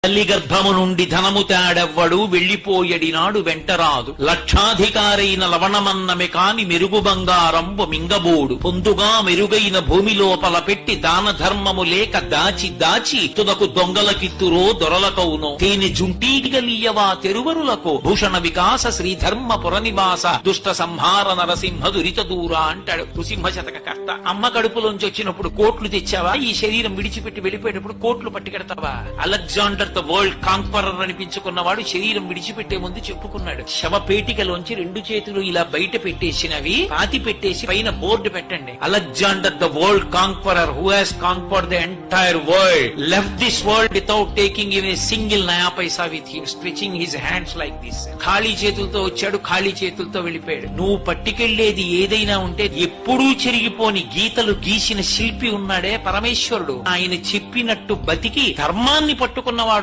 తల్లి గర్భము నుండి ధనము తేడెవ్వడు వెళ్లిపోయడినాడు వెంటరాదు. లక్షాధికారైన లవణమన్నమే కాని మెరుగు బంగారంబు మింగబోడు. పొందుగా మెరుగైన భూమి లోపల పెట్టి దాన ధర్మము లేక దాచి దాచి తుదకు దొంగలకిత్తురో దొరలకౌనో. తేనె జుంటీగలియవా తెరువరులకు భూషణ వికాస శ్రీధర్మ పురనివాస దుష్ట సంహార నరసింహ దురిత దూరా అంటాడు నృసింహ శతక కర్త. అమ్మ కడుపులోంచి వచ్చినప్పుడు కోట్లు తెచ్చావా? ఈ శరీరం విడిచిపెట్టి వెళ్ళిపోయేటప్పుడు కోట్లు పట్టుకెడతావా? అలెగ్జాండర్ ద వరల్డ్ కాంక్వరర్ అనిపించుకున్నవాడు శరీరం విడిచిపెట్టే ముందు చెప్పుకున్నాడు, శవపేటికలోంచి రెండు చేతులు ఇలా బయట పెట్టేసినవి పాతి పెట్టేసి పైన బోర్డు పెట్టండి, Alexander the world conqueror who has conquered the entire world left this world without taking in a single naya paisa with him, stretching his hands like this. ఖాళీ చేతులతో వచ్చాడు, ఖాళీ చేతులతో వెళ్ళిపోయాడు. నువ్వు పట్టుకెళ్లేది ఏదైనా ఉంటే ఎప్పుడూ చెరిగిపోని గీతలు గీసిన శిల్పి ఉన్నాడే పరమేశ్వరుడు, ఆయన చెప్పినట్టు బతికి ధర్మాన్ని పట్టుకున్నవాడు